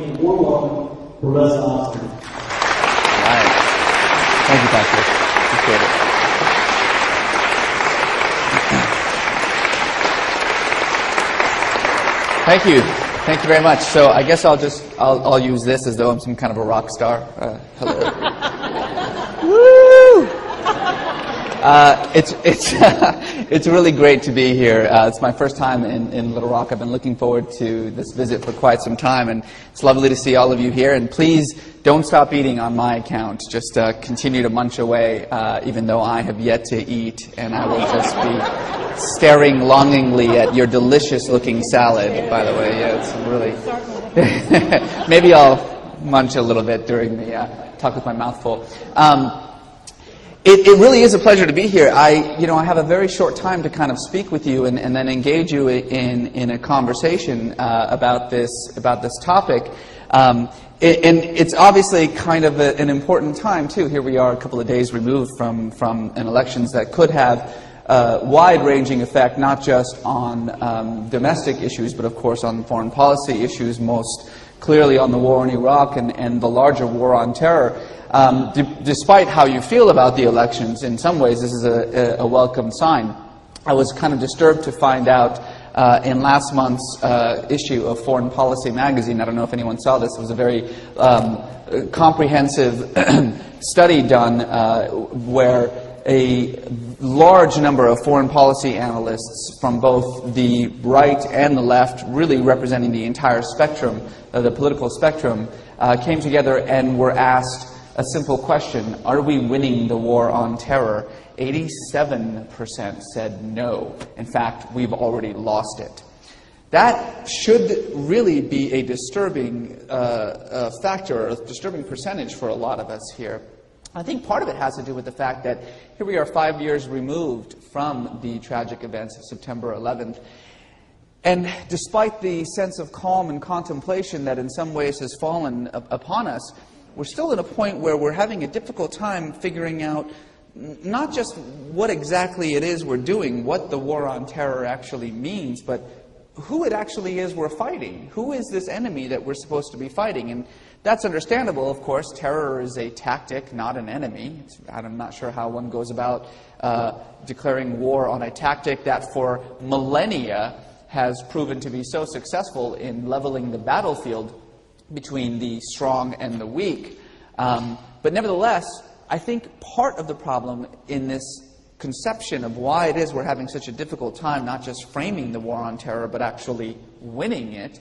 a warm welcome for Reza Aslan. All right. Thank you, Patrick. Appreciate it. Thank you. Thank you very much. So I guess I'll use this as though I'm some kind of a rock star. Hello. Woo! It's really great to be here. It's my first time in Little Rock. I've been looking forward to this visit for quite some time, and it's lovely to see all of you here. And please don't stop eating on my account. Just continue to munch away, even though I have yet to eat, and I will just be staring longingly at your delicious-looking salad, by the way. Yeah, it's really... Maybe I'll munch a little bit during the talk with my mouth full. It really is a pleasure to be here. I have a very short time to kind of speak with you and then engage you in a conversation about this topic. And it's obviously kind of an important time, too. Here we are a couple of days removed from an elections that could have wide-ranging effect, not just on domestic issues, but of course on foreign policy issues, most clearly on the war in Iraq and the larger war on terror. Despite how you feel about the elections, in some ways this is a welcome sign. I was kind of disturbed to find out in last month's issue of Foreign Policy magazine, I don't know if anyone saw this, it was a very comprehensive study done where a large number of foreign policy analysts from both the right and the left, really representing the entire spectrum, the political spectrum, came together and were asked a simple question: are we winning the war on terror? 87% said no. In fact, we've already lost it. That should really be a disturbing factor, a disturbing percentage for a lot of us here. I think part of it has to do with the fact that here we are 5 years removed from the tragic events of September 11th. And despite the sense of calm and contemplation that in some ways has fallen upon us, we're still at a point where we're having a difficult time figuring out not just what exactly it is we're doing, what the war on terror actually means, but who it actually is we're fighting. Who is this enemy that we're supposed to be fighting? And that's understandable, of course. Terror is a tactic, not an enemy. I'm not sure how one goes about declaring war on a tactic that for millennia has proven to be so successful in leveling the battlefield between the strong and the weak. But nevertheless, I think part of the problem in this conception of why it is we're having such a difficult time, not just framing the war on terror, but actually winning it,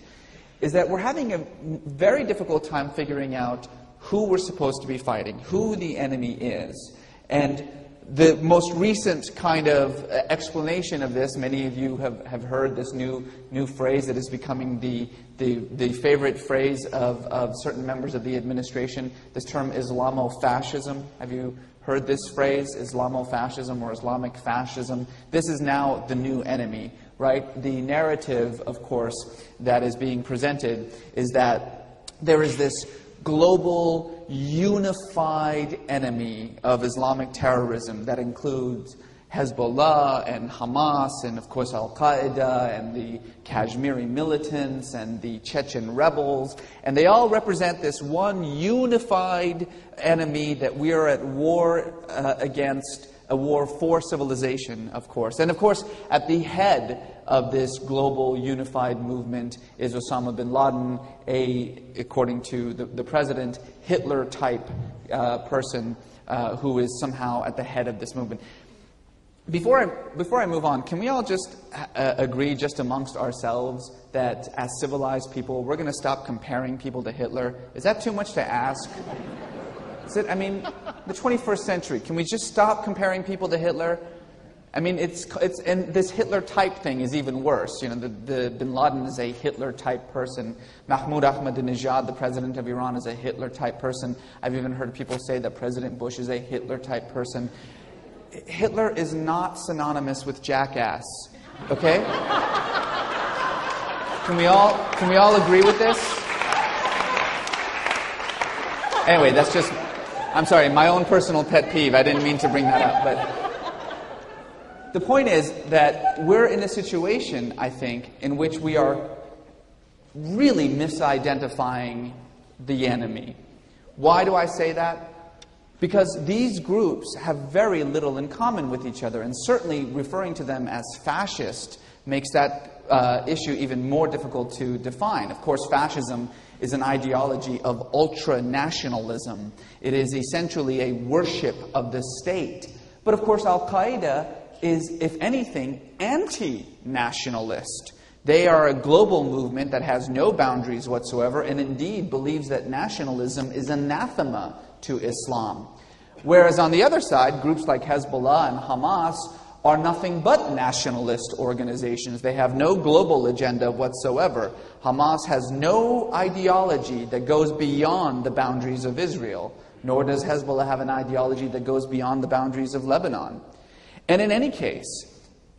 is that we're having a very difficult time figuring out who we're supposed to be fighting, who the enemy is. And the most recent kind of explanation of this, many of you have heard this new phrase that is becoming the favorite phrase of certain members of the administration, this term Islamofascism. Have you heard this phrase, Islamofascism or Islamic fascism? This is now the new enemy, right? The narrative, of course, that is being presented is that there is this global, unified enemy of Islamic terrorism that includes Hezbollah and Hamas and, of course, Al-Qaeda and the Kashmiri militants and the Chechen rebels. And they all represent this one unified enemy that we are at war against, a war for civilization, of course. And, of course, at the head of this global unified movement is Osama bin Laden, according to the president, Hitler-type person who is somehow at the head of this movement. Before I move on, can we all just agree just amongst ourselves that as civilized people, we're going to stop comparing people to Hitler? Is that too much to ask? Is it? I mean, the 21st century, can we just stop comparing people to Hitler? I mean, and this Hitler-type thing is even worse. You know, the Bin Laden is a Hitler-type person. Mahmoud Ahmadinejad, the president of Iran, is a Hitler-type person. I've even heard people say that President Bush is a Hitler-type person. Hitler is not synonymous with jackass. Okay? Can we all agree with this? Anyway, that's just, I'm sorry, my own personal pet peeve. I didn't mean to bring that up, but the point is that we're in a situation, I think, in which we are really misidentifying the enemy. Why do I say that? Because these groups have very little in common with each other, and certainly referring to them as fascist makes that issue even more difficult to define. Of course, fascism is an ideology of ultra-nationalism. It is essentially a worship of the state. But of course, Al-Qaeda is, if anything, anti-nationalist. They are a global movement that has no boundaries whatsoever, and indeed believes that nationalism is anathema to Islam. Whereas on the other side, groups like Hezbollah and Hamas are nothing but nationalist organizations. They have no global agenda whatsoever. Hamas has no ideology that goes beyond the boundaries of Israel, nor does Hezbollah have an ideology that goes beyond the boundaries of Lebanon. And in any case,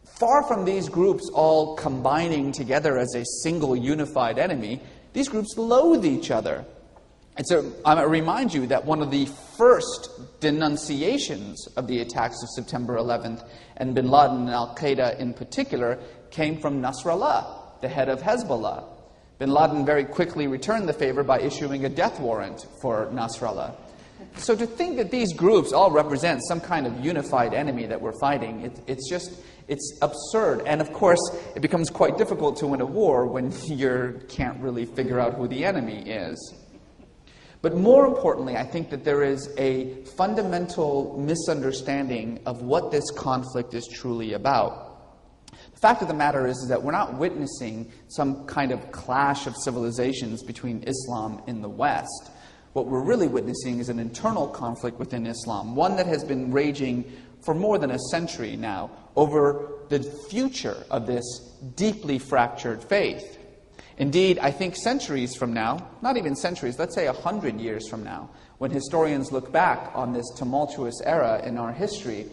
far from these groups all combining together as a single unified enemy, these groups loathe each other. And so I remind you that one of the first denunciations of the attacks of September 11th and bin Laden and Al-Qaeda in particular came from Nasrallah, the head of Hezbollah. Bin Laden very quickly returned the favor by issuing a death warrant for Nasrallah. So to think that these groups all represent some kind of unified enemy that we're fighting, it's absurd. And of course, it becomes quite difficult to win a war when you can't really figure out who the enemy is. But more importantly, I think that there is a fundamental misunderstanding of what this conflict is truly about. The fact of the matter is that we're not witnessing some kind of clash of civilizations between Islam and the West. What we're really witnessing is an internal conflict within Islam, one that has been raging for more than a century now over the future of this deeply fractured faith. Indeed, I think centuries from now, not even centuries, let's say 100 years from now, when historians look back on this tumultuous era in our history,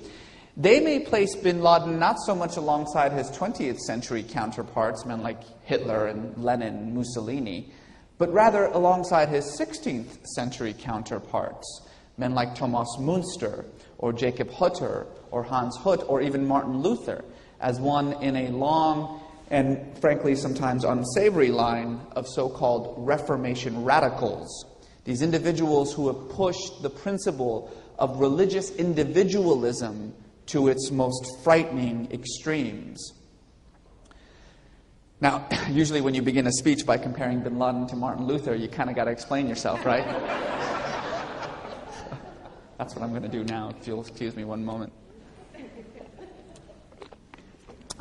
they may place bin Laden not so much alongside his 20th century counterparts, men like Hitler and Lenin and Mussolini, but rather alongside his 16th century counterparts, men like Thomas Münster or Jacob Hutter or Hans Hut or even Martin Luther, as one in a long and frankly sometimes unsavory line of so-called Reformation radicals. These individuals who have pushed the principle of religious individualism to its most frightening extremes. Now, usually when you begin a speech by comparing bin Laden to Martin Luther, you kind of got to explain yourself, right? That's what I'm going to do now, if you'll excuse me one moment.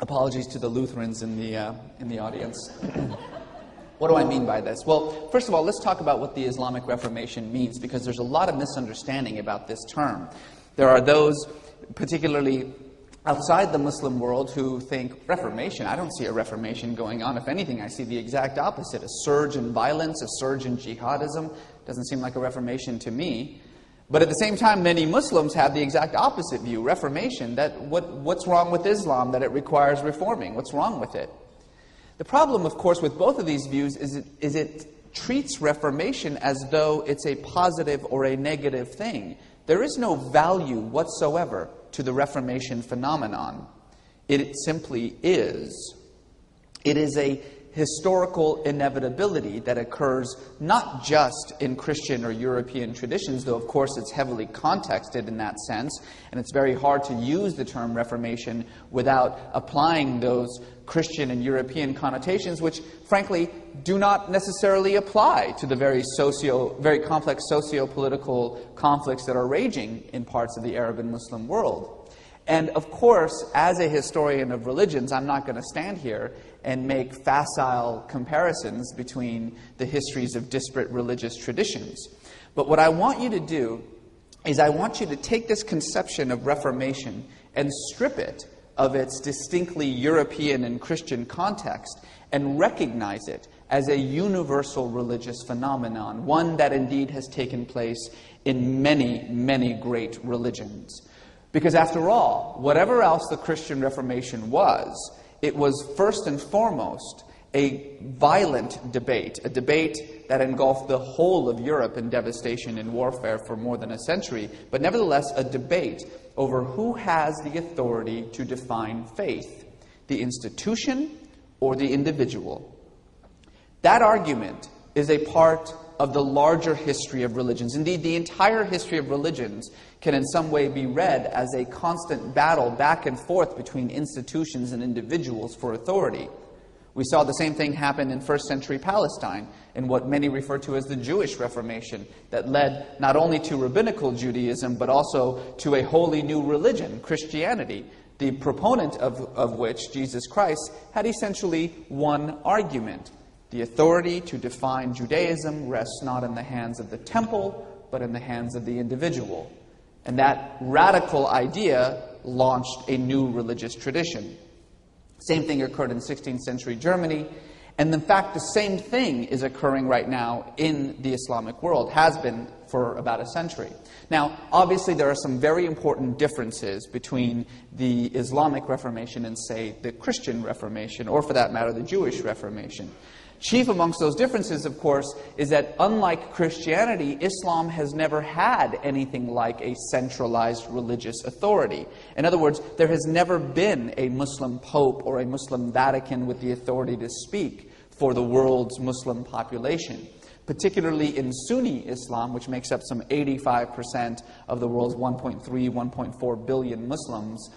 Apologies to the Lutherans in the audience. What do I mean by this? Well, first of all, let's talk about what the Islamic Reformation means, because there's a lot of misunderstanding about this term. There are those, particularly outside the Muslim world, who think, Reformation? I don't see a Reformation going on. If anything, I see the exact opposite. A surge in violence, a surge in jihadism. Doesn't seem like a Reformation to me. But at the same time, many Muslims have the exact opposite view. Reformation, that what's wrong with Islam, that it requires reforming? What's wrong with it? The problem, of course, with both of these views is it treats Reformation as though it's a positive or a negative thing. There is no value whatsoever to the Reformation phenomenon. It simply is. It is a historical inevitability that occurs not just in Christian or European traditions, though of course it's heavily contexted in that sense, and it's very hard to use the term Reformation without applying those Christian and European connotations, which frankly do not necessarily apply to the very complex socio-political conflicts that are raging in parts of the Arab and Muslim world. And of course, as a historian of religions, I'm not going to stand here and make facile comparisons between the histories of disparate religious traditions. But what I want you to do is I want you to take this conception of Reformation and strip it of its distinctly European and Christian context and recognize it as a universal religious phenomenon, one that indeed has taken place in many, many great religions. Because after all, whatever else the Christian Reformation was, it was first and foremost a violent debate, a debate that engulfed the whole of Europe in devastation and warfare for more than a century, but nevertheless a debate over who has the authority to define faith, the institution or the individual. That argument is a part of the larger history of religions. Indeed, the entire history of religions can in some way be read as a constant battle back and forth between institutions and individuals for authority. We saw the same thing happen in first century Palestine, in what many refer to as the Jewish Reformation, that led not only to rabbinical Judaism, but also to a wholly new religion, Christianity, the proponent of which, Jesus Christ, had essentially one argument. The authority to define Judaism rests not in the hands of the temple, but in the hands of the individual. And that radical idea launched a new religious tradition. Same thing occurred in 16th century Germany. And in fact, the same thing is occurring right now in the Islamic world, has been for about a century. Now, obviously, there are some very important differences between the Islamic Reformation and, say, the Christian Reformation, or for that matter, the Jewish Reformation. Chief amongst those differences, of course, is that unlike Christianity, Islam has never had anything like a centralized religious authority. In other words, there has never been a Muslim Pope or a Muslim Vatican with the authority to speak for the world's Muslim population. Particularly in Sunni Islam, which makes up some 85% of the world's 1.3, 1.4 billion Muslims,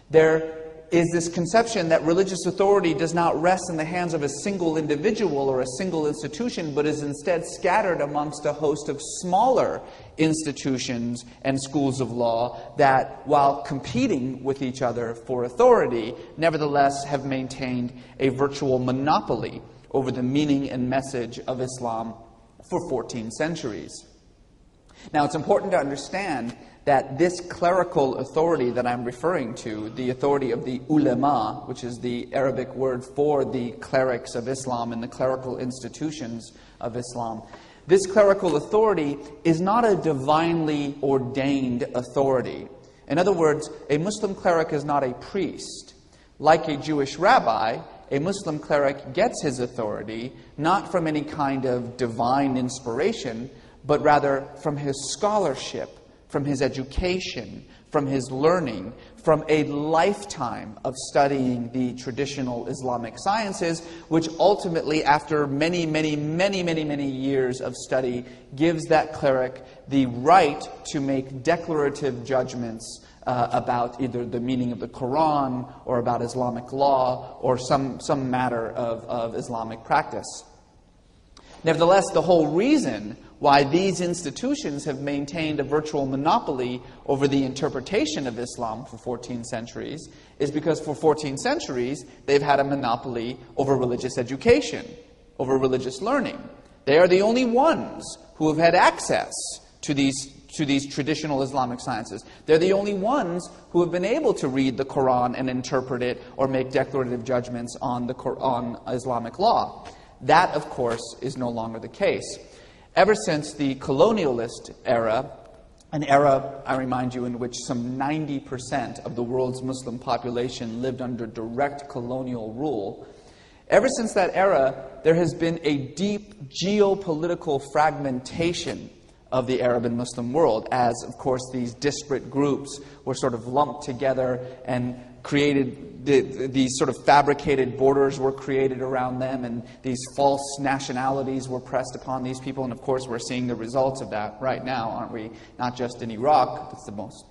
there is this conception that religious authority does not rest in the hands of a single individual or a single institution, but is instead scattered amongst a host of smaller institutions and schools of law that, while competing with each other for authority, nevertheless have maintained a virtual monopoly over the meaning and message of Islam for 14 centuries. Now, it's important to understand that this clerical authority that I'm referring to, the authority of the ulama, which is the Arabic word for the clerics of Islam and the clerical institutions of Islam, this clerical authority is not a divinely ordained authority. In other words, a Muslim cleric is not a priest. Like a Jewish rabbi, a Muslim cleric gets his authority not from any kind of divine inspiration, but rather from his scholarship, from his education, from his learning, from a lifetime of studying the traditional Islamic sciences, which ultimately, after many years of study, gives that cleric the right to make declarative judgments about either the meaning of the Quran or about Islamic law or some matter of Islamic practice. Nevertheless, the whole reason why these institutions have maintained a virtual monopoly over the interpretation of Islam for 14 centuries is because for 14 centuries they've had a monopoly over religious education, over religious learning. They are the only ones who have had access to these traditional Islamic sciences. They're the only ones who have been able to read the Quran and interpret it or make declarative judgments on Islamic law. That, of course, is no longer the case. Ever since the colonialist era, an era, I remind you, in which some 90% of the world's Muslim population lived under direct colonial rule, ever since that era, there has been a deep geopolitical fragmentation of the Arab and Muslim world, as, of course, these disparate groups were sort of lumped together and created, these sort of fabricated borders were created around them, and these false nationalities were pressed upon these people. And of course, we're seeing the results of that right now, aren't we? Not just in Iraq, that's the most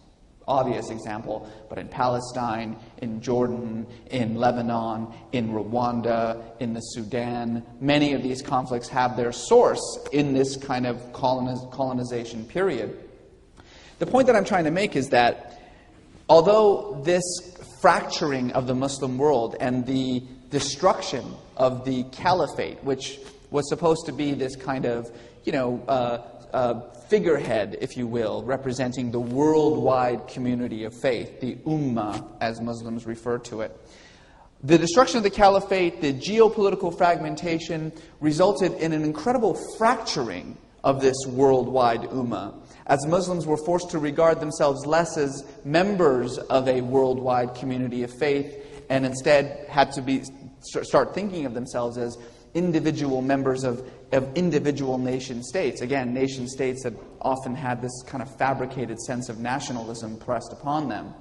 obvious example, but in Palestine, in Jordan, in Lebanon, in Rwanda, in the Sudan. Many of these conflicts have their source in this kind of colonization period. The point that I'm trying to make is that although this fracturing of the Muslim world and the destruction of the caliphate, which was supposed to be this kind of, figurehead, if you will, representing the worldwide community of faith, the Ummah, as Muslims refer to it. The destruction of the caliphate, the geopolitical fragmentation, resulted in an incredible fracturing of this worldwide Ummah, as Muslims were forced to regard themselves less as members of a worldwide community of faith and instead had to start thinking of themselves as individual members of individual nation states. Again, nation states that often had this kind of fabricated sense of nationalism pressed upon them.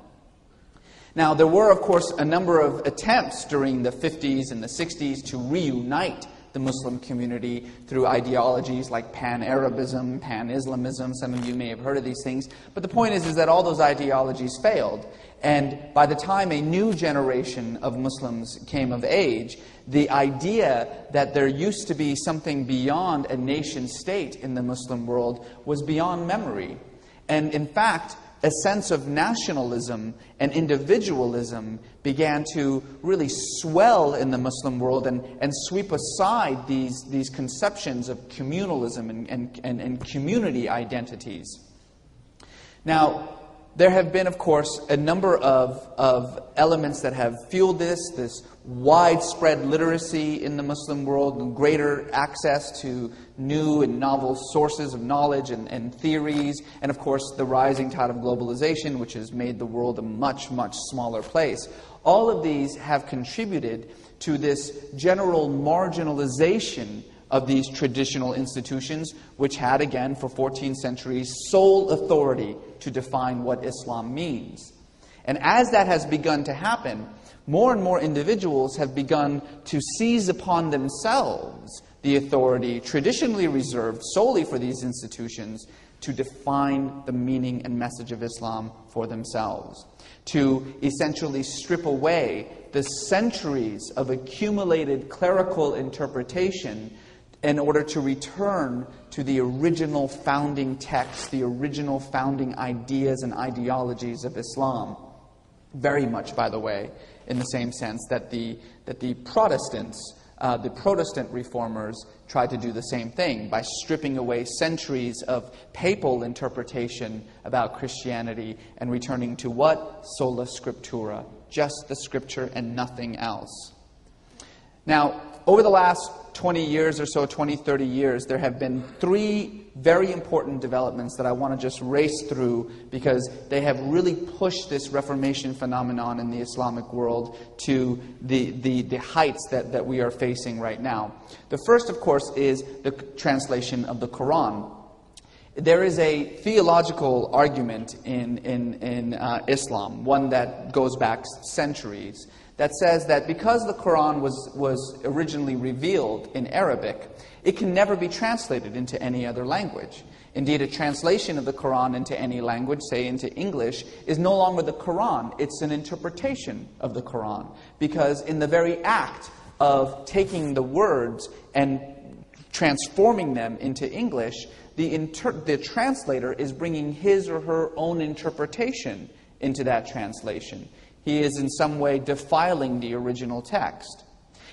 Now, there were, of course, a number of attempts during the 50s and the 60s to reunite the Muslim community through ideologies like Pan-Arabism, Pan-Islamism. Some of you may have heard of these things. But the point is that all those ideologies failed. And by the time a new generation of Muslims came of age, the idea that there used to be something beyond a nation state in the Muslim world was beyond memory. And in fact, a sense of nationalism and individualism began to really swell in the Muslim world and sweep aside these conceptions of communalism and community identities. Now, there have been, of course, a number of elements that have fueled this widespread literacy in the Muslim world, and greater access to new and novel sources of knowledge and theories, and of course the rising tide of globalization, which has made the world a much, much smaller place. All of these have contributed to this general marginalization of these traditional institutions, which had, again, for 14 centuries, sole authority to define what Islam means. And as that has begun to happen, more and more individuals have begun to seize upon themselves the authority traditionally reserved solely for these institutions to define the meaning and message of Islam for themselves, to essentially strip away the centuries of accumulated clerical interpretation in order to return to the original founding text, the original founding ideas and ideologies of Islam. Very much, by the way, in the same sense that the Protestants, the Protestant reformers, tried to do the same thing by stripping away centuries of papal interpretation about Christianity and returning to what? Sola Scriptura, just the Scripture and nothing else. Now, over the last 20 years or so, 20, 30 years, there have been three very important developments that I want to just race through because they have really pushed this Reformation phenomenon in the Islamic world to the heights that we are facing right now. The first, of course, is the translation of the Quran. There is a theological argument in Islam, one that goes back centuries, that says that because the Quran was originally revealed in Arabic, it can never be translated into any other language. Indeed, a translation of the Quran into any language, say into English, is no longer the Quran. It's an interpretation of the Quran. Because in the very act of taking the words and transforming them into English, the translator is bringing his or her own interpretation into that translation. He is in some way defiling the original text.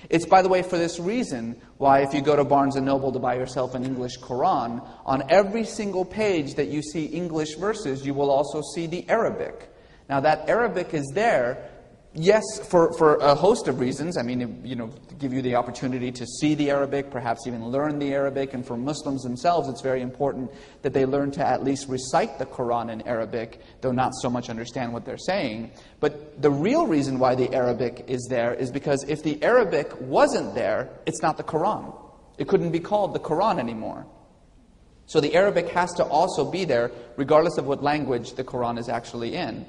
It's, by the way, for this reason why if you go to Barnes & Noble to buy yourself an English Quran, on every single page that you see English verses, you will also see the Arabic. Now, that Arabic is there, yes, for a host of reasons. I mean, to give you the opportunity to see the Arabic, perhaps even learn the Arabic. And for Muslims themselves, it's very important that they learn to at least recite the Quran in Arabic, though not so much understand what they're saying. But the real reason why the Arabic is there is because if the Arabic wasn't there, it's not the Quran. It couldn't be called the Quran anymore. So the Arabic has to also be there, regardless of what language the Quran is actually in.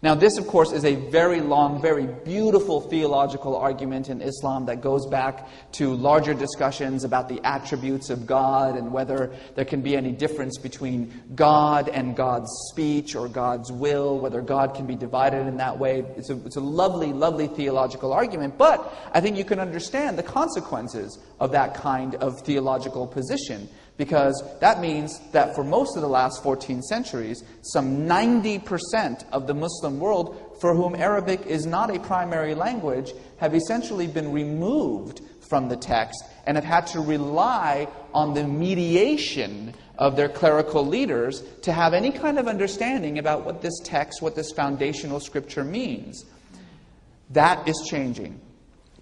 Now, this, of course, is a very long, very beautiful theological argument in Islam that goes back to larger discussions about the attributes of God and whether there can be any difference between God and God's speech or God's will, whether God can be divided in that way. It's a lovely, lovely theological argument, but I think you can understand the consequences of that kind of theological position. Because that means that for most of the last 14 centuries, some 90% of the Muslim world for whom Arabic is not a primary language have essentially been removed from the text and have had to rely on the mediation of their clerical leaders to have any kind of understanding about what this text, what this foundational scripture means. That is changing.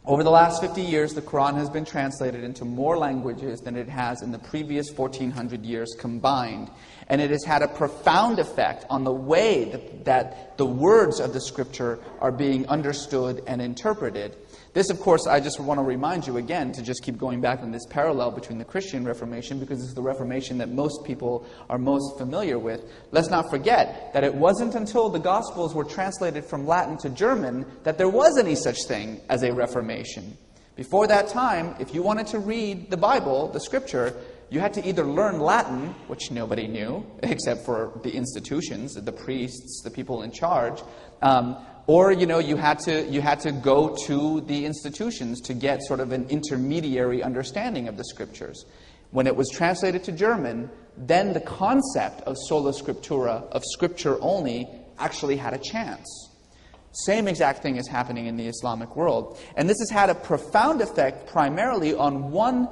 Over the last 50 years, the Quran has been translated into more languages than it has in the previous 1,400 years combined. And it has had a profound effect on the way that the words of the Scripture are being understood and interpreted. This, of course, I just want to remind you again to just keep going back on this parallel between the Christian Reformation, because it's the Reformation that most people are most familiar with. Let's not forget that it wasn't until the Gospels were translated from Latin to German that there was any such thing as a Reformation. Before that time, if you wanted to read the Bible, the Scripture, you had to either learn Latin, which nobody knew, except for the institutions, the priests, the people in charge, or you had to go to the institutions to get sort of an intermediary understanding of the Scriptures. When it was translated to German, then the concept of sola scriptura, of Scripture only, actually had a chance. Same exact thing is happening in the Islamic world. And this has had a profound effect primarily on one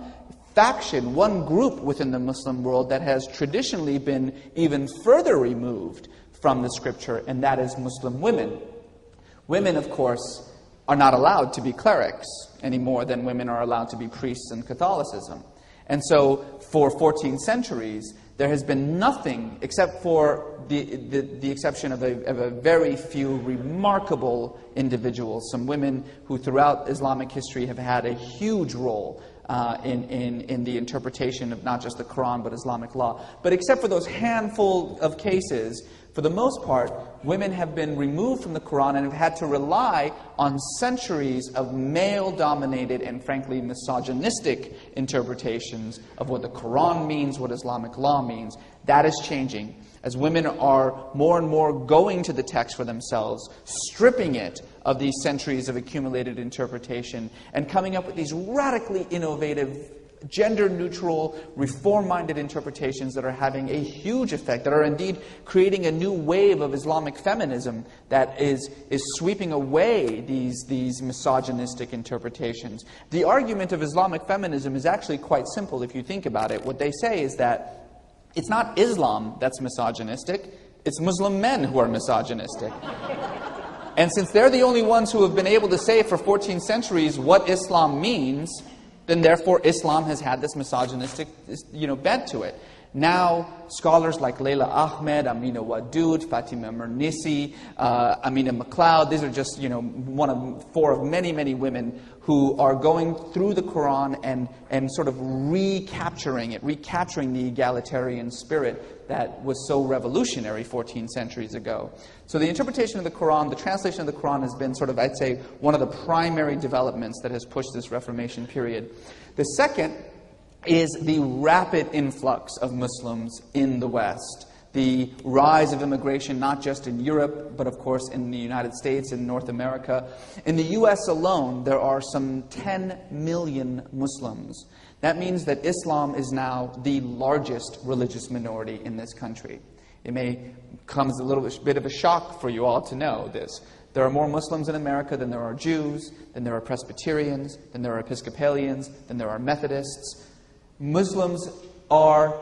faction, one group within the Muslim world that has traditionally been even further removed from the Scripture, and that is Muslim women. Women, of course, are not allowed to be clerics any more than women are allowed to be priests in Catholicism. And so, for 14 centuries, there has been nothing except for the exception of a very few remarkable individuals, some women who throughout Islamic history have had a huge role in the interpretation of not just the Quran but Islamic law. But except for those handful of cases, for the most part, women have been removed from the Quran and have had to rely on centuries of male-dominated and frankly misogynistic interpretations of what the Quran means, what Islamic law means. That is changing. As women are more and more going to the text for themselves, stripping it of these centuries of accumulated interpretation, and coming up with these radically innovative, gender-neutral, reform-minded interpretations that are having a huge effect, that are indeed creating a new wave of Islamic feminism that is sweeping away these misogynistic interpretations. The argument of Islamic feminism is actually quite simple if you think about it. What they say is that it's not Islam that's misogynistic, it's Muslim men who are misogynistic. And since they're the only ones who have been able to say for 14 centuries what Islam means, then therefore Islam has had this misogynistic bent to it. Now, scholars like Layla Ahmed, Amina Wadud, Fatima Mernisi, Amina MacLeod, these are just one of four of many, many women who are going through the Quran and sort of recapturing the egalitarian spirit that was so revolutionary 14 centuries ago. So the interpretation of the Quran, the translation of the Quran has been sort of, I'd say, one of the primary developments that has pushed this Reformation period. The second is the rapid influx of Muslims in the West. The rise of immigration, not just in Europe, but of course in the United States and North America. In the U.S. alone, there are some 10 million Muslims. That means that Islam is now the largest religious minority in this country. It may come as a little bit of a shock for you all to know this. There are more Muslims in America than there are Jews, than there are Presbyterians, than there are Episcopalians, than there are Methodists. Muslims are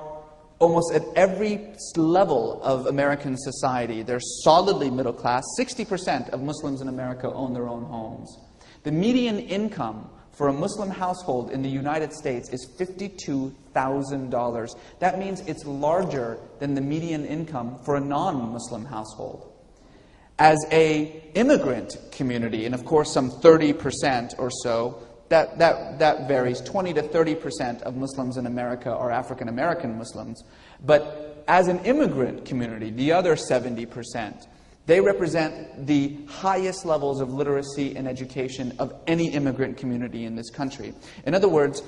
almost at every level of American society. They're solidly middle class. 60% of Muslims in America own their own homes. The median income for a Muslim household in the United States is $52,000. That means it's larger than the median income for a non-Muslim household. As an immigrant community, and of course some 30% or so, that varies. 20 to 30% of Muslims in America are African American Muslims. But as an immigrant community, the other 70%, they represent the highest levels of literacy and education of any immigrant community in this country. In other words,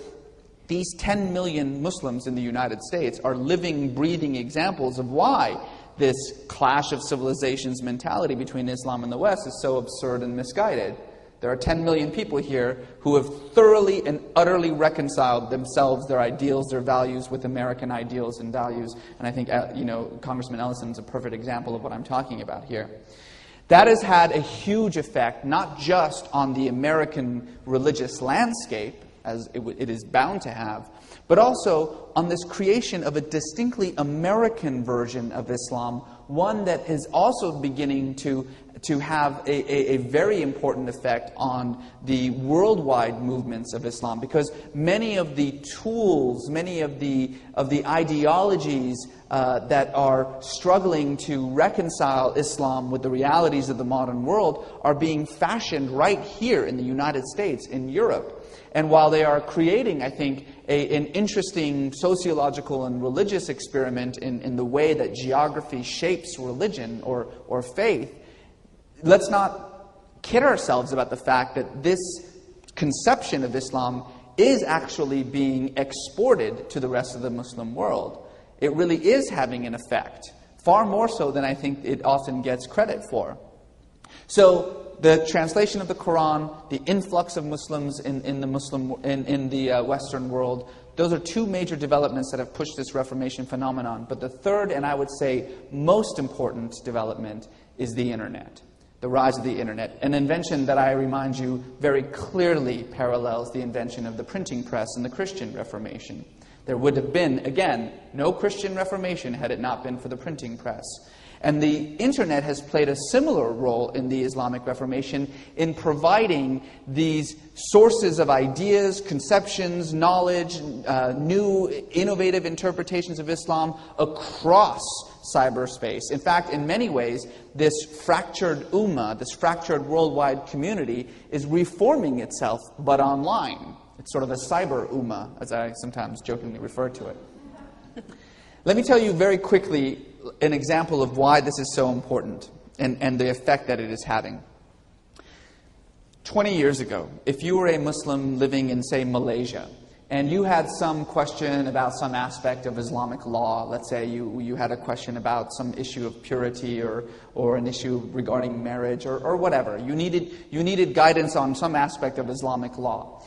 these 10 million Muslims in the United States are living, breathing examples of why this clash of civilizations mentality between Islam and the West is so absurd and misguided. There are 10 million people here who have thoroughly and utterly reconciled themselves, their ideals, their values with American ideals and values. And I think, Congressman Ellison is a perfect example of what I'm talking about here. That has had a huge effect, not just on the American religious landscape, as it is bound to have, but also on this creation of a distinctly American version of Islam, one that is also beginning to have a very important effect on the worldwide movements of Islam, because many of the tools, many of the ideologies that are struggling to reconcile Islam with the realities of the modern world are being fashioned right here in the United States, in Europe. And while they are creating, I think, an interesting sociological and religious experiment in the way that geography shapes religion or faith, let's not kid ourselves about the fact that this conception of Islam is actually being exported to the rest of the Muslim world. It really is having an effect, far more so than I think it often gets credit for. So the translation of the Quran, the influx of Muslims in the Western world, those are two major developments that have pushed this Reformation phenomenon. But the third, and I would say most important development, is the Internet. The rise of the Internet, an invention that I remind you very clearly parallels the invention of the printing press and the Christian Reformation. There would have been, again, no Christian Reformation had it not been for the printing press. And the Internet has played a similar role in the Islamic Reformation in providing these sources of ideas, conceptions, knowledge, new innovative interpretations of Islam across cyberspace. In fact, in many ways, this fractured ummah, this fractured worldwide community, is reforming itself, but online. It's sort of a cyber ummah, as I sometimes jokingly refer to it. Let me tell you very quickly an example of why this is so important and the effect that it is having. 20 years ago, if you were a Muslim living in, say, Malaysia, and you had some question about some aspect of Islamic law, let's say you had a question about some issue of purity or an issue regarding marriage or whatever, you needed guidance on some aspect of Islamic law.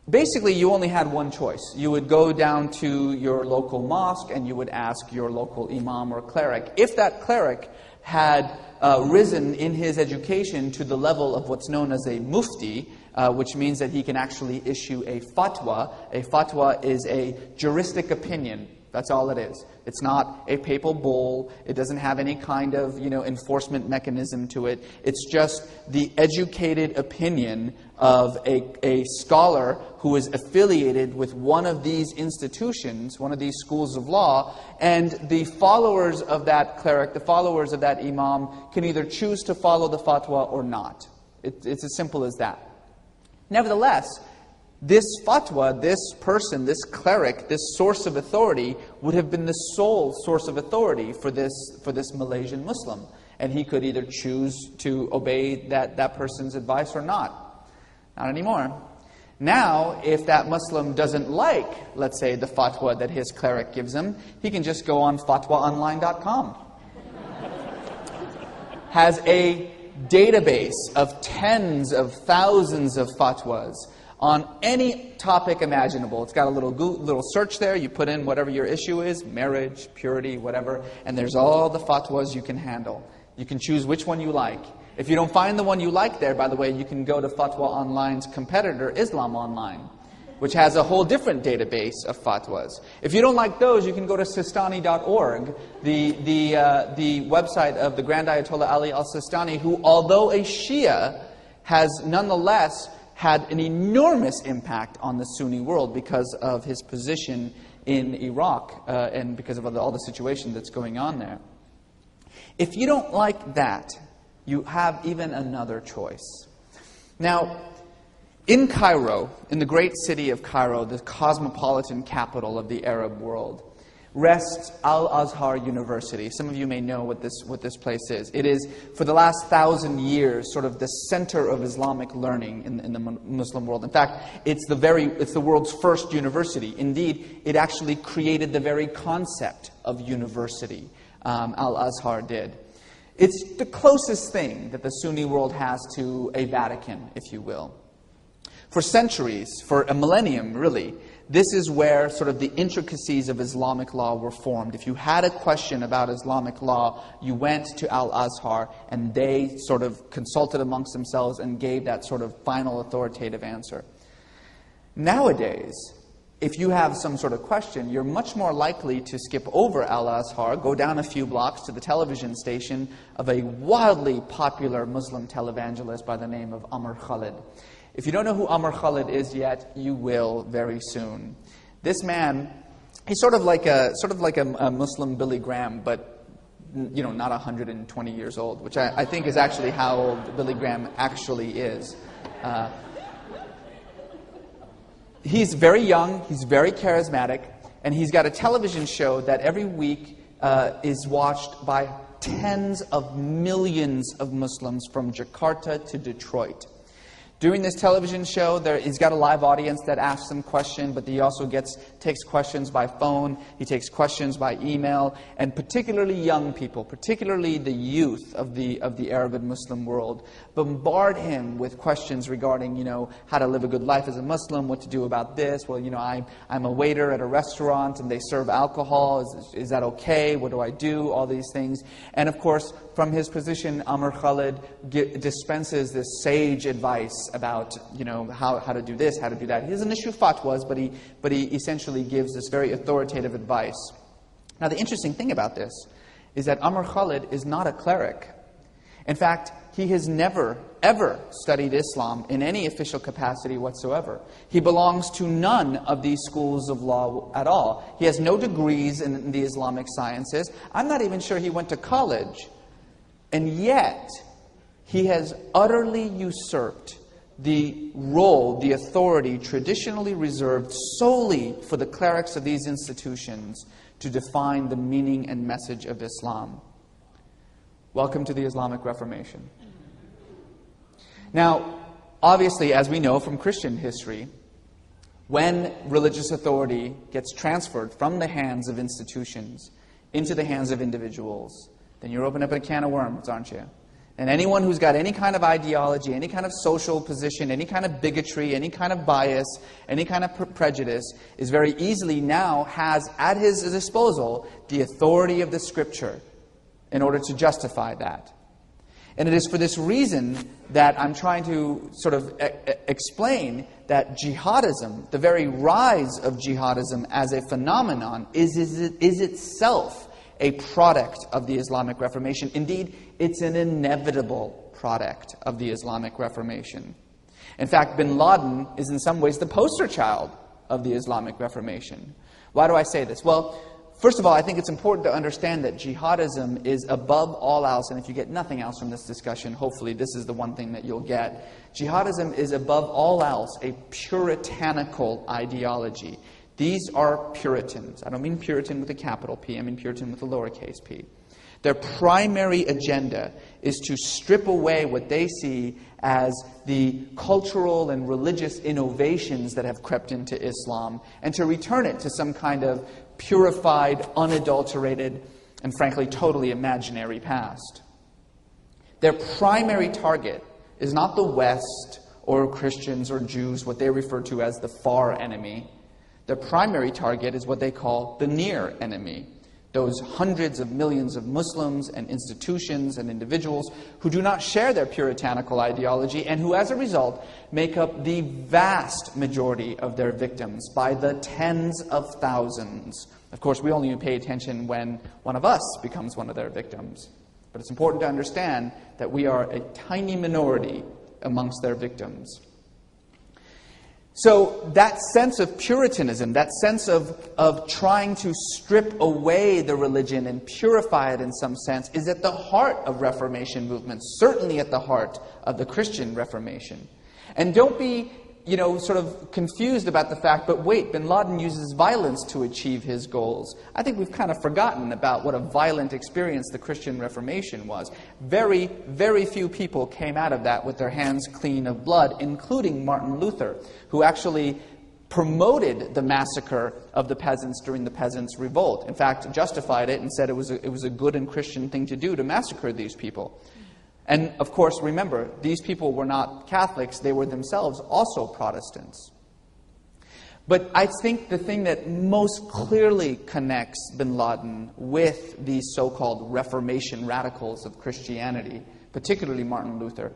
Basically, you only had one choice. You would go down to your local mosque and you would ask your local imam or cleric. If that cleric had risen in his education to the level of what's known as a mufti, which means that he can actually issue a fatwa. A fatwa is a juristic opinion. That's all it is. It's not a papal bull. It doesn't have any kind of, enforcement mechanism to it. It's just the educated opinion of a scholar who is affiliated with one of these institutions, one of these schools of law, and the followers of that cleric, the followers of that imam, can either choose to follow the fatwa or not. It's as simple as that. Nevertheless, this fatwa, this person, this cleric, this source of authority would have been the sole source of authority for this Malaysian Muslim. And he could either choose to obey that person's advice or not. Not anymore. Now, if that Muslim doesn't like, let's say, the fatwa that his cleric gives him, he can just go on fatwaonline.com. Has a database of tens of thousands of fatwas on any topic imaginable. It's got a little search there. You put in whatever your issue is, marriage, purity, whatever, and there's all the fatwas you can handle. You can choose which one you like. If you don't find the one you like there, by the way, you can go to Fatwa Online's competitor, Islam Online, which has a whole different database of fatwas. If you don't like those, you can go to Sistani.org, the website of the Grand Ayatollah Ali al-Sistani, who, although a Shia, has nonetheless had an enormous impact on the Sunni world because of his position in Iraq and because of all the situation that's going on there. If you don't like that, you have even another choice. Now, in Cairo, in the great city of Cairo, the cosmopolitan capital of the Arab world, rests Al-Azhar University. Some of you may know what this place is. It is, for the last 1,000 years, sort of the center of Islamic learning in the Muslim world. In fact, it's the world's first university. Indeed, it actually created the very concept of university. Al-Azhar did. It's the closest thing that the Sunni world has to a Vatican, if you will. For centuries, for a millennium really, this is where sort of the intricacies of Islamic law were formed. If you had a question about Islamic law, you went to Al-Azhar and they sort of consulted amongst themselves and gave that sort of final authoritative answer. Nowadays, if you have some sort of question, you're much more likely to skip over Al-Azhar, go down a few blocks to the television station of a wildly popular Muslim televangelist by the name of Amr Khalid. If you don't know who Amr Khalid is yet, you will very soon. This man, he's sort of like a Muslim Billy Graham, but not 120 years old, which I think is actually how old Billy Graham actually is. He's very young, he's very charismatic, and he's got a television show that every week is watched by tens of millions of Muslims from Jakarta to Detroit. During this television show, he's got a live audience that asks him questions, but he also takes questions by phone, he takes questions by email, and particularly young people, particularly the youth of the Arab and Muslim world, bombard him with questions regarding, how to live a good life as a Muslim, what to do about this. Well, I'm a waiter at a restaurant and they serve alcohol. Is that okay? What do I do? All these things. And of course, from his position, Amr Khalid dispenses this sage advice about how to do this, how to do that. He doesn't issue fatwas, but he essentially gives this very authoritative advice. Now, the interesting thing about this is that Amr Khalid is not a cleric. In fact, he has never, ever studied Islam in any official capacity whatsoever. He belongs to none of these schools of law at all. He has no degrees in the Islamic sciences. I'm not even sure he went to college. And yet, he has utterly usurped the role, the authority traditionally reserved solely for the clerics of these institutions to define the meaning and message of Islam. Welcome to the Islamic Reformation. Now, obviously, as we know from Christian history, when religious authority gets transferred from the hands of institutions into the hands of individuals, then you're opening up a can of worms, aren't you? And anyone who's got any kind of ideology, any kind of social position, any kind of bigotry, any kind of bias, any kind of prejudice, is very easily now has at his disposal the authority of the Scripture in order to justify that. And it is for this reason that I'm trying to sort of explain that jihadism, the very rise of jihadism as a phenomenon, is itself a product of the Islamic Reformation. Indeed, it's an inevitable product of the Islamic Reformation. In fact, bin Laden is in some ways the poster child of the Islamic Reformation. Why do I say this? Well, first of all, I think it's important to understand that jihadism is above all else, and if you get nothing else from this discussion, hopefully this is the one thing that you'll get. Jihadism is above all else a puritanical ideology. These are Puritans. I don't mean Puritan with a capital P, I mean Puritan with a lowercase p. Their primary agenda is to strip away what they see as the cultural and religious innovations that have crept into Islam and to return it to some kind of purified, unadulterated, and frankly totally imaginary past. Their primary target is not the West or Christians or Jews, what they refer to as the far enemy. Their primary target is what they call the near enemy. Those hundreds of millions of Muslims and institutions and individuals who do not share their puritanical ideology and who, as a result, make up the vast majority of their victims by the tens of thousands. Of course, we only pay attention when one of us becomes one of their victims. But it's important to understand that we are a tiny minority amongst their victims. So that sense of Puritanism, that sense of trying to strip away the religion and purify it in some sense, is at the heart of Reformation movements, certainly at the heart of the Christian Reformation. And don't be, sort of confused about the fact, but wait, bin Laden uses violence to achieve his goals. I think we've kind of forgotten about what a violent experience the Christian Reformation was. Very, very few people came out of that with their hands clean of blood, including Martin Luther, who actually promoted the massacre of the peasants during the Peasants' Revolt. In fact, justified it and said it was a good and Christian thing to do to massacre these people. And, of course, remember, these people were not Catholics. They were themselves also Protestants. But I think the thing that most clearly connects bin Laden with these so-called Reformation radicals of Christianity, particularly Martin Luther,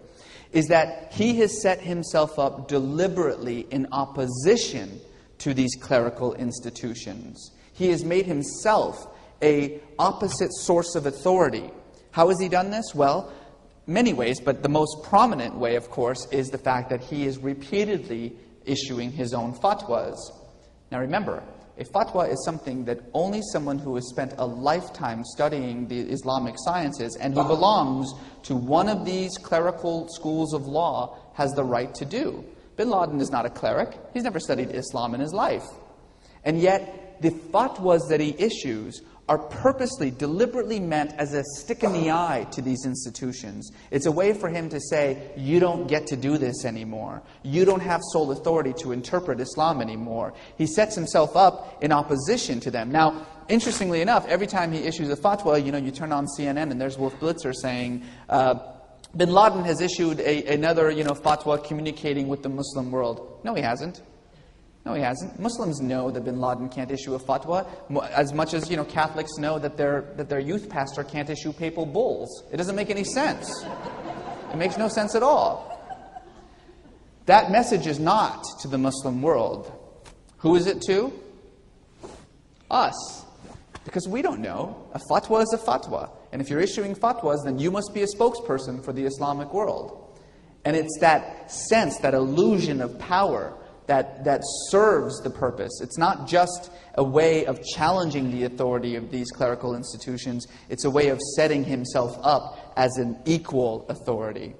is that he has set himself up deliberately in opposition to these clerical institutions. He has made himself an opposite source of authority. How has he done this? Well, many ways, but the most prominent way, of course, is the fact that he is repeatedly issuing his own fatwas. Now remember, a fatwa is something that only someone who has spent a lifetime studying the Islamic sciences and who belongs to one of these clerical schools of law has the right to do. Bin Laden is not a cleric. He's never studied Islam in his life. And yet, the fatwas that he issues are purposely, deliberately meant as a stick in the eye to these institutions. It's a way for him to say, you don't get to do this anymore. You don't have sole authority to interpret Islam anymore. He sets himself up in opposition to them. Now, interestingly enough, every time he issues a fatwa, you turn on CNN and there's Wolf Blitzer saying, Bin Laden has issued another fatwa communicating with the Muslim world. No, he hasn't. No, he hasn't. Muslims know that Bin Laden can't issue a fatwa as much as Catholics know that their youth pastor can't issue papal bulls. It doesn't make any sense. It makes no sense at all. That message is not to the Muslim world. Who is it to? Us. Because we don't know. A fatwa is a fatwa. And if you're issuing fatwas, then you must be a spokesperson for the Islamic world. And it's that sense, that illusion of power that serves the purpose. It's not just a way of challenging the authority of these clerical institutions. It's a way of setting himself up as an equal authority.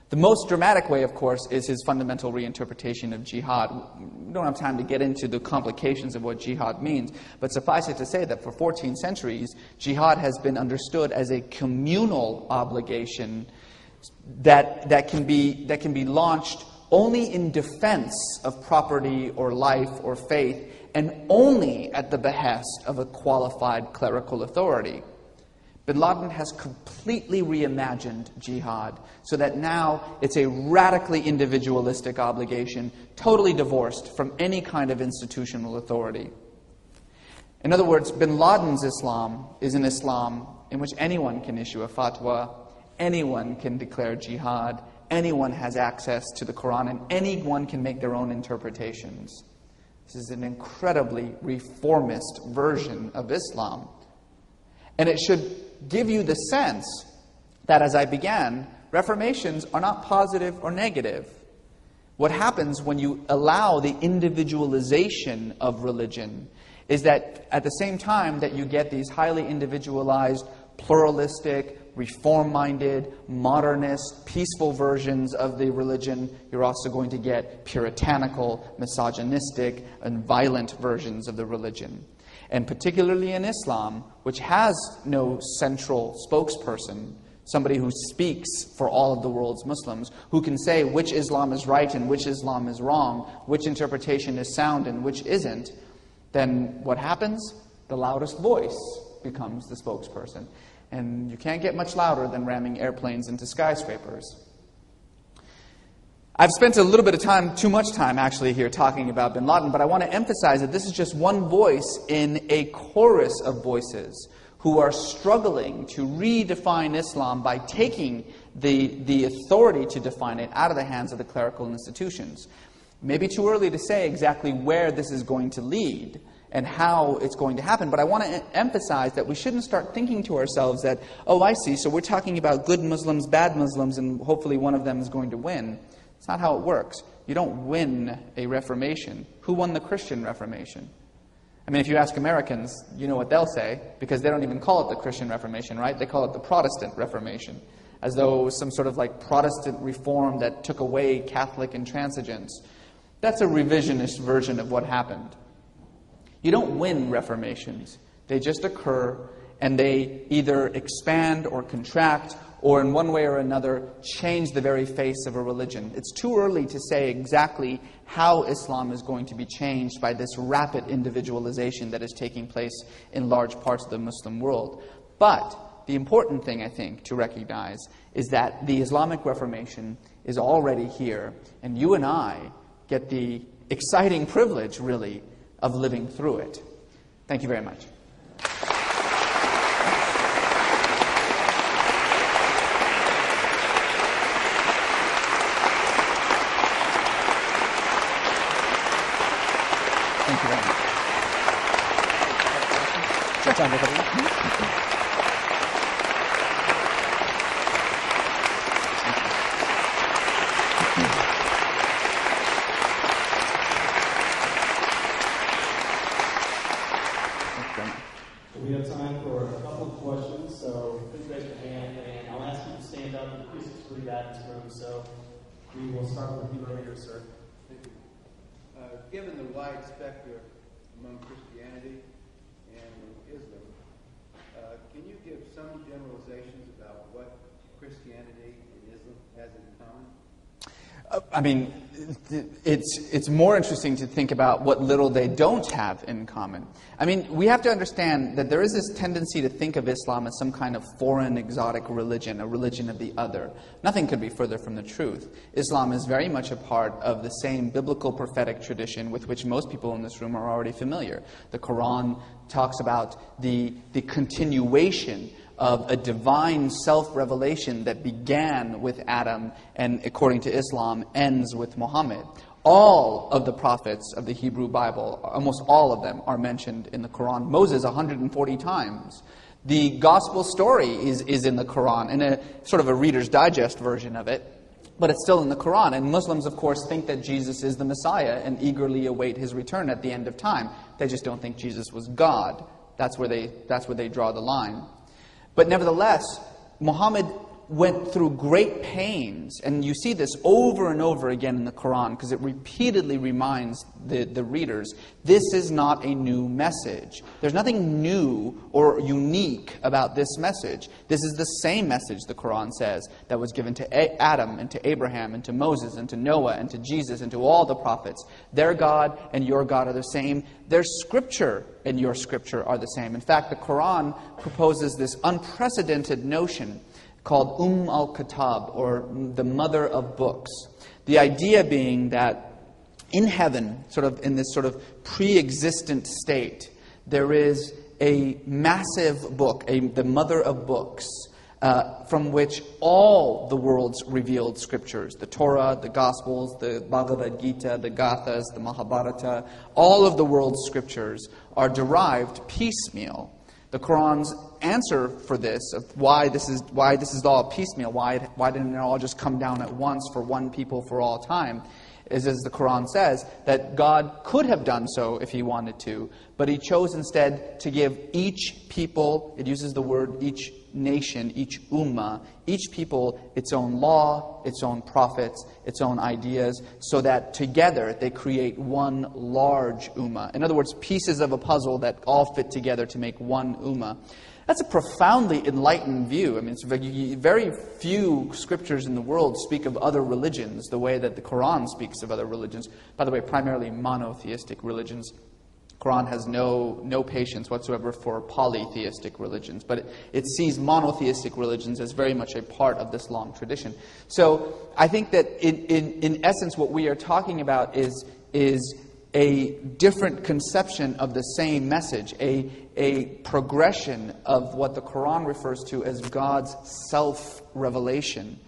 The most dramatic way, of course, is his fundamental reinterpretation of jihad. We don't have time to get into the complications of what jihad means, but suffice it to say that for 14 centuries, jihad has been understood as a communal obligation that can be launched only in defense of property or life or faith, and only at the behest of a qualified clerical authority. Bin Laden has completely reimagined jihad so that now it's a radically individualistic obligation, totally divorced from any kind of institutional authority. In other words, Bin Laden's Islam is an Islam in which anyone can issue a fatwa, anyone can declare jihad, anyone has access to the Quran, and anyone can make their own interpretations. This is an incredibly reformist version of Islam. And it should give you the sense that, as I began, reformations are not positive or negative. What happens when you allow the individualization of religion is that at the same time that you get these highly individualized, pluralistic, reform-minded, modernist, peaceful versions of the religion, you're also going to get puritanical, misogynistic, and violent versions of the religion. And particularly in Islam, which has no central spokesperson, somebody who speaks for all of the world's Muslims, who can say which Islam is right and which Islam is wrong, which interpretation is sound and which isn't, then what happens? The loudest voice becomes the spokesperson. And you can't get much louder than ramming airplanes into skyscrapers. I've spent a little bit of time, too much time actually here, talking about Bin Laden, but I want to emphasize that this is just one voice in a chorus of voices who are struggling to redefine Islam by taking the authority to define it out of the hands of the clerical institutions. Maybe too early to say exactly where this is going to lead and how it's going to happen, but I want to emphasize that we shouldn't start thinking to ourselves that, oh, I see, so we're talking about good Muslims, bad Muslims, and hopefully one of them is going to win. It's not how it works. You don't win a Reformation. Who won the Christian Reformation? I mean, if you ask Americans, you know what they'll say, because they don't even call it the Christian Reformation, right? They call it the Protestant Reformation, as though it was some sort of like Protestant reform that took away Catholic intransigence. That's a revisionist version of what happened. You don't win reformations. They just occur, and they either expand or contract, or in one way or another change the very face of a religion. It's too early to say exactly how Islam is going to be changed by this rapid individualization that is taking place in large parts of the Muslim world. But the important thing, I think, to recognize is that the Islamic Reformation is already here, and you and I get the exciting privilege, really, of living through it. Thank you very much. Thank you very much. We have time for a couple of questions, so please raise your hand, and I'll ask you to stand up. The acoustics are pretty bad in this room, so we will start with you right here, sir. Thank you. Given the wide spectrum among Christianity and Islam. Can you give some generalizations about what Christianity and Islam has in common? I mean, it's more interesting to think about what little they don't have in common. I mean, we have to understand that there is this tendency to think of Islam as some kind of foreign, exotic religion, a religion of the other. Nothing could be further from the truth. Islam is very much a part of the same biblical prophetic tradition with which most people in this room are already familiar. The Quran talks about the continuation of a divine self-revelation that began with Adam and, according to Islam, ends with Muhammad. All of the prophets of the Hebrew Bible, almost all of them, are mentioned in the Quran. Moses 140 times. The gospel story is in the Quran, in a sort of a Reader's Digest version of it, but it's still in the Quran. And Muslims, of course, think that Jesus is the Messiah and eagerly await his return at the end of time. They just don't think Jesus was God. That's where they draw the line. But nevertheless, Muhammad went through great pains, and you see this over and over again in the Quran, because it repeatedly reminds the readers, this is not a new message. There's nothing new or unique about this message. This is the same message, the Quran says, that was given to Adam and to Abraham and to Moses and to Noah and to Jesus and to all the prophets. Their God and your God are the same. Their scripture and your scripture are the same. In fact, the Quran proposes this unprecedented notion called al-Kitab, or the mother of books. The idea being that in heaven, sort of in this sort of pre-existent state, there is a massive book, the mother of books, from which all the world's revealed scriptures, the Torah, the Gospels, the Bhagavad Gita, the Gathas, the Mahabharata, all of the world's scriptures are derived piecemeal. The Quran's answer for this, of why this is all piecemeal, why didn't it all just come down at once for one people for all time, is, as the Quran says, that God could have done so if He wanted to, but He chose instead to give each people, it uses the word each nation, each ummah, each people its own law, its own prophets, its own ideas, so that together they create one large ummah. In other words, pieces of a puzzle that all fit together to make one ummah. That's a profoundly enlightened view. I mean, it's very few scriptures in the world speak of other religions the way that the Quran speaks of other religions. By the way, primarily monotheistic religions. Quran has no patience whatsoever for polytheistic religions, but it sees monotheistic religions as very much a part of this long tradition. So I think that in essence what we are talking about is a different conception of the same message, a progression of what the Quran refers to as God's self-revelation.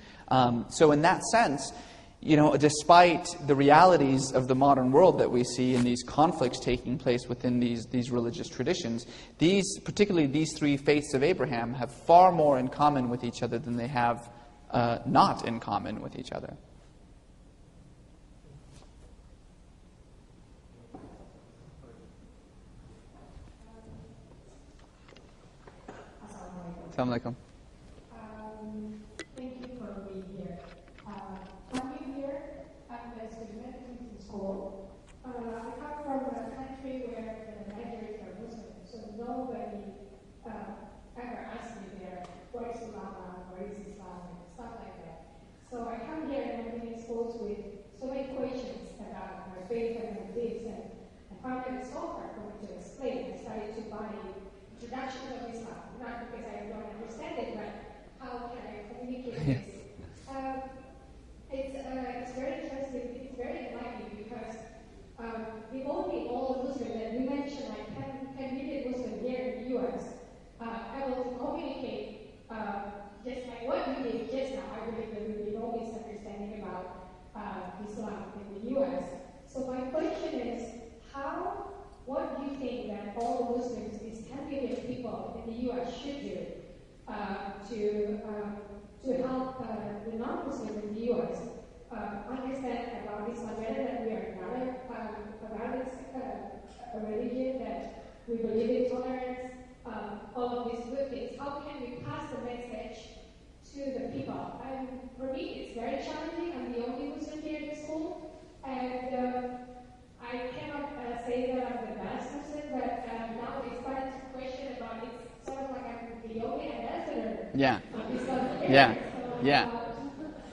So in that sense, you know, despite the realities of the modern world that we see and these conflicts taking place within these religious traditions, particularly these three faiths of Abraham, have far more in common with each other than they have not in common with each other. Assalamu alaikum. Thank you for being here. Coming here, I'm a student in school. I come from a country where the majority are Muslim, so nobody ever asked me there, what is Islam, what is Islam, and stuff like that. So I come here and I've been exposed with so many questions about my faith and my beliefs, and I found it so hard for me to explain. I started to buy introduction of Islam, not because I don't understand it, but how can I communicate this? It's very interesting, it's very enlightening, because the only all Muslim that we mentioned, like 10 million Muslims here in the U.S., able to communicate just like what you did just now. I believe there will be no misunderstanding about Islam in the U.S. So my question is, what do you think that all Muslims, these 10 million people in the U.S. should do to help the non-Muslims in the U.S. Understand about Islam better, that we are not a religion, that we believe in tolerance, all of these good things. How can we pass the message to the people? For me, it's very challenging. I'm the only Muslim here in the school, and I cannot say that I'm the best Yeah. Yeah. Yeah.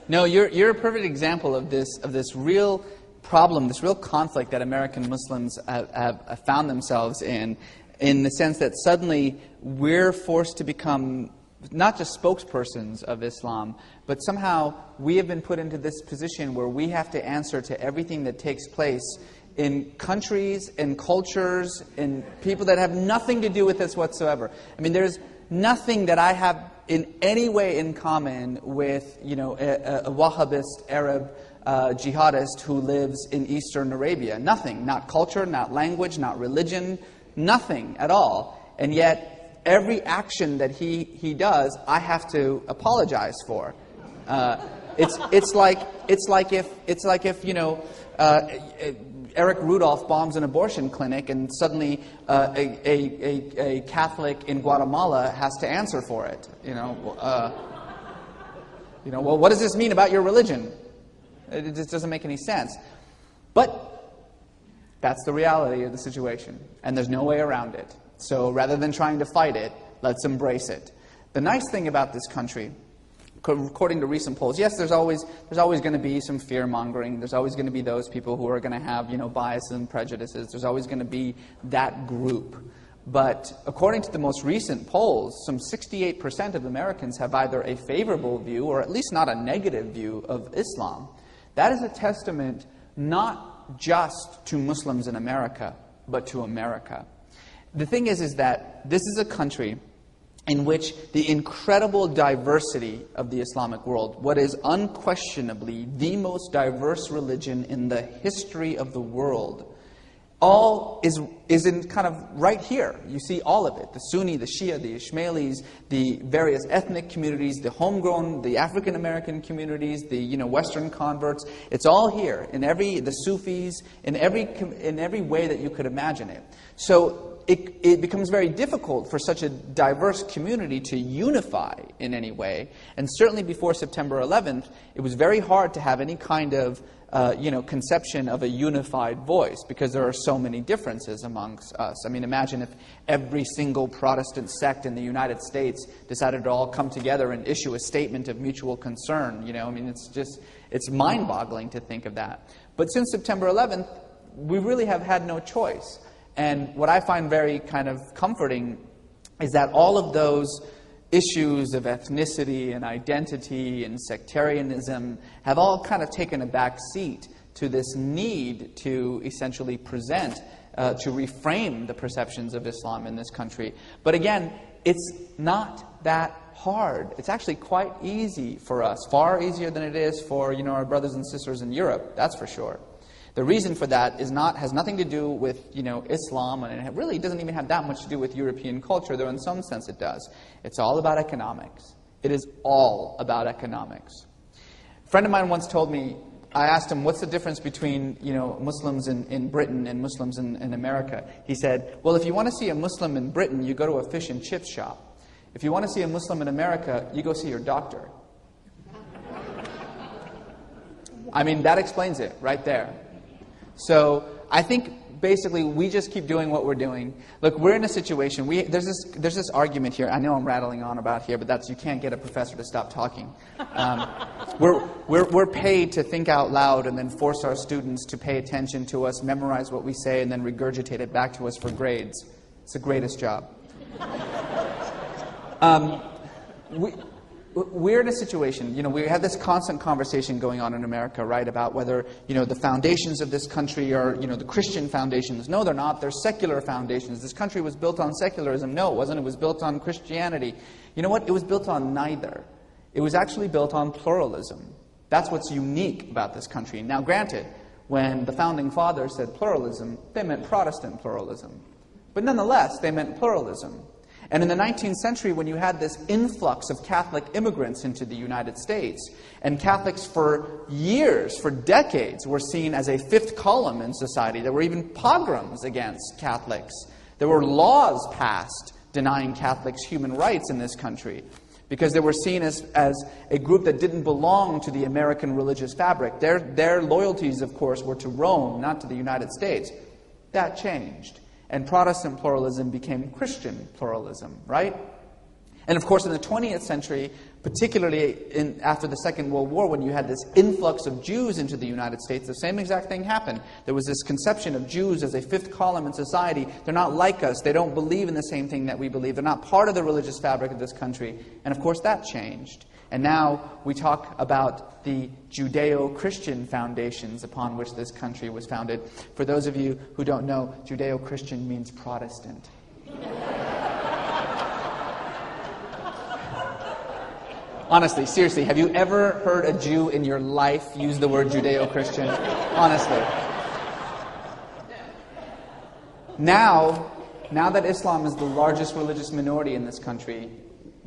No, you're a perfect example of this real problem, this real conflict that American Muslims have found themselves in the sense that suddenly we're forced to become not just spokespersons of Islam, but somehow we have been put into this position where we have to answer to everything that takes place in countries, in cultures, in people that have nothing to do with this whatsoever. I mean, there's nothing that I have in any way in common with, a Wahhabist Arab jihadist who lives in Eastern Arabia. Nothing. Not culture, not language, not religion, nothing at all. And yet, every action that he does, I have to apologize for. It's like if Eric Rudolph bombs an abortion clinic, and suddenly a Catholic in Guatemala has to answer for it. Well, what does this mean about your religion? It just doesn't make any sense. But that's the reality of the situation, and there's no way around it. So rather than trying to fight it, let's embrace it. The nice thing about this country, according to recent polls, yes, there's always going to be some fear-mongering. There's always going to be those people who are going to have, biases and prejudices. There's always going to be that group. But according to the most recent polls, some 68% of Americans have either a favorable view or at least not a negative view of Islam. That is a testament not just to Muslims in America, but to America. The thing is that this is a country in which the incredible diversity of the Islamic world, what is unquestionably the most diverse religion in the history of the world, all is in kind of right here. You see all of it. The Sunni, the Shia, the Ismailis, the various ethnic communities, the homegrown, the African American communities, the Western converts. It's all here. The Sufis, in every way that you could imagine it. So it becomes very difficult for such a diverse community to unify in any way. And certainly before September 11th, it was very hard to have any kind of conception of a unified voice because there are so many differences amongst us. I mean, imagine if every single Protestant sect in the United States decided to all come together and issue a statement of mutual concern. It's mind-boggling to think of that. But since September 11th, we really have had no choice. And what I find very kind of comforting is that all of those issues of ethnicity and identity and sectarianism have all kind of taken a back seat to this need to essentially present, to reframe the perceptions of Islam in this country. But again, it's not that hard. It's actually quite easy for us, far easier than it is for our brothers and sisters in Europe, that's for sure. The reason for that has nothing to do with Islam, and it really doesn't even have that much to do with European culture, though in some sense it does. It's all about economics. It is all about economics. A friend of mine once told me, I asked him, what's the difference between Muslims in Britain and Muslims in America? He said, well, if you want to see a Muslim in Britain, you go to a fish and chips shop. If you want to see a Muslim in America, you go see your doctor. I mean, that explains it right there. So I think basically we just keep doing what we're doing. Look, we're in a situation. There's this argument here. I know I'm rattling on about here, but you can't get a professor to stop talking. We're paid to think out loud and then force our students to pay attention to us, memorize what we say, and then regurgitate it back to us for grades. It's the greatest job. We're in a situation, we have this constant conversation going on in America, right, about whether, the foundations of this country are, the Christian foundations. No, they're not. They're secular foundations. This country was built on secularism. No, it wasn't. It was built on Christianity. You know what? It was built on neither. It was actually built on pluralism. That's what's unique about this country. Now, granted, when the Founding Fathers said pluralism, they meant Protestant pluralism. But nonetheless, they meant pluralism. And in the 19th century, when you had this influx of Catholic immigrants into the United States, and Catholics for years, for decades, were seen as a fifth column in society. There were even pogroms against Catholics. There were laws passed denying Catholics human rights in this country because they were seen as a group that didn't belong to the American religious fabric. Their loyalties, of course, were to Rome, not to the United States. That changed. And Protestant pluralism became Christian pluralism, right? And of course, in the 20th century, particularly after the Second World War, when you had this influx of Jews into the United States, the same exact thing happened. There was this conception of Jews as a fifth column in society. They're not like us. They don't believe in the same thing that we believe. They're not part of the religious fabric of this country. And of course, that changed. And now we talk about the Judeo-Christian foundations upon which this country was founded. For those of you who don't know, Judeo-Christian means Protestant. Honestly, seriously, have you ever heard a Jew in your life use the word Judeo-Christian? Honestly. Now that Islam is the largest religious minority in this country,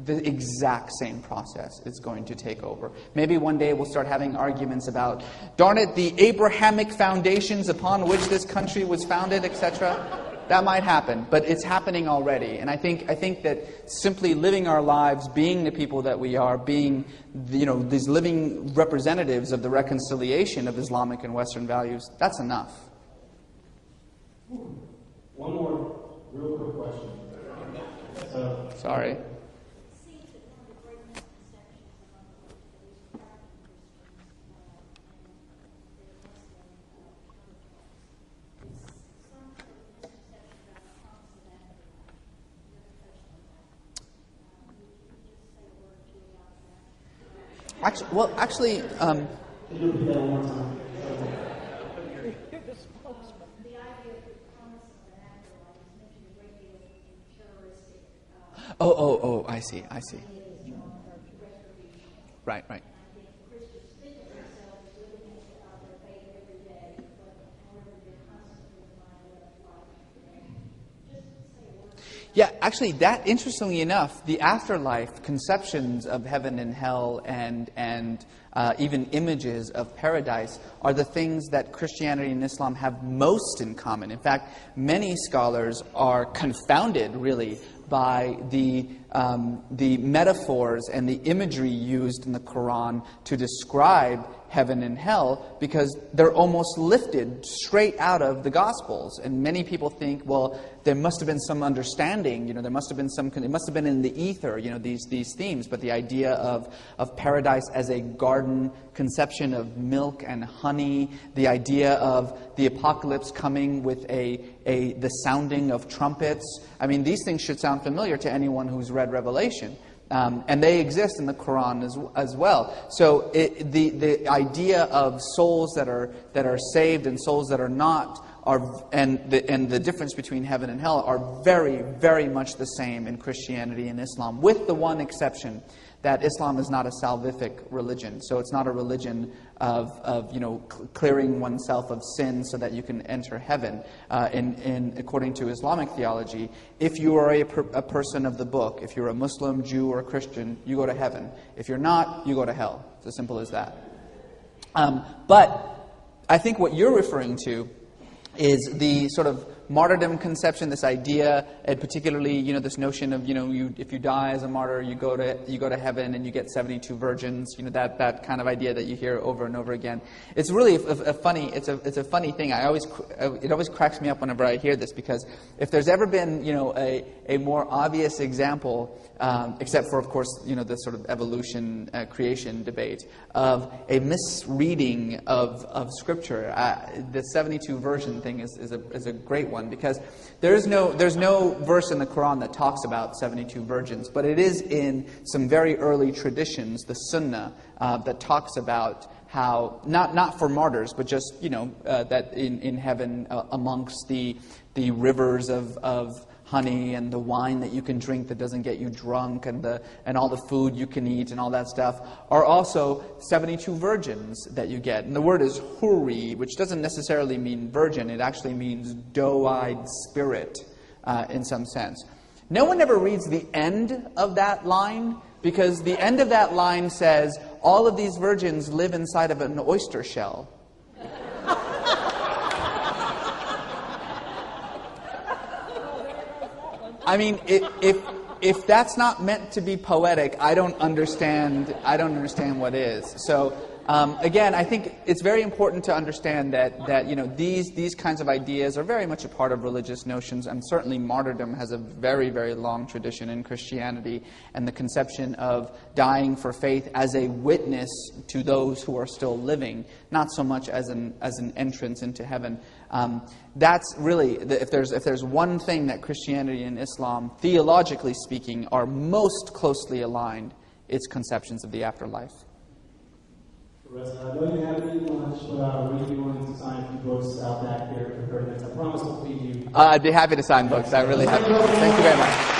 the exact same process is going to take over. Maybe one day we'll start having arguments about, darn it, the Abrahamic foundations upon which this country was founded, etc. That might happen, but it's happening already. And I think that simply living our lives, being the people that we are, being these living representatives of the reconciliation of Islamic and Western values, that's enough. One more real quick question. Sorry. Actually, Can you repeat that one more time? Oh, I see. Right. Yeah, actually, that, interestingly enough, the afterlife conceptions of heaven and hell and even images of paradise are the things that Christianity and Islam have most in common. In fact, many scholars are confounded, really, by the metaphors and the imagery used in the Quran to describe heaven and hell, because they're almost lifted straight out of the Gospels. And many people think, well, there must have been some understanding, there must have been it must have been in the ether, these themes. But the idea of paradise as a garden, conception of milk and honey, the idea of the apocalypse coming with the sounding of trumpets. I mean, these things should sound familiar to anyone who's read Revelation. And they exist in the Quran as well. So the idea of souls that are saved and souls that are not and the difference between heaven and hell are very, very much the same in Christianity and Islam, with the one exception that Islam is not a salvific religion. So it's not a religion of clearing oneself of sin so that you can enter heaven. According to Islamic theology, if you are a person of the book, if you're a Muslim, Jew, or Christian, you go to heaven. If you're not, you go to hell. It's as simple as that. But I think what you're referring to is the sort of martyrdom conception, this idea, and particularly, this notion of, if you die as a martyr, you go to heaven and you get 72 virgins, that kind of idea that you hear over and over again. It's really a funny thing. It always cracks me up whenever I hear this, because if there's ever been, a more obvious example, except for, of course, the sort of evolution, creation debate, of a misreading of Scripture, the 72 virgin thing is a great one, because there's no verse in the Quran that talks about 72 virgins, but it is in some very early traditions, the Sunnah, that talks about how, not for martyrs, but just, that in heaven, amongst the rivers of honey and the wine that you can drink that doesn't get you drunk, and all the food you can eat and all that stuff, are also 72 virgins that you get. And the word is huri, which doesn't necessarily mean virgin. It actually means doe-eyed spirit in some sense. No one ever reads the end of that line, because the end of that line says, all of these virgins live inside of an oyster shell. I mean, if that's not meant to be poetic, I don't understand what is. So Again, I think it's very important to understand that you know, these kinds of ideas are very much a part of religious notions, and certainly martyrdom has a very, very long tradition in Christianity, and the conception of dying for faith as a witness to those who are still living, not so much as an entrance into heaven. That's really, if there's one thing that Christianity and Islam, theologically speaking, are most closely aligned, it's conceptions of the afterlife. Reza, I know you haven't eaten lunch, but we're going to be willing to sign a few books out back there for her. I promise we'll feed you. I'd be happy to sign books. I really have. Thank you very much.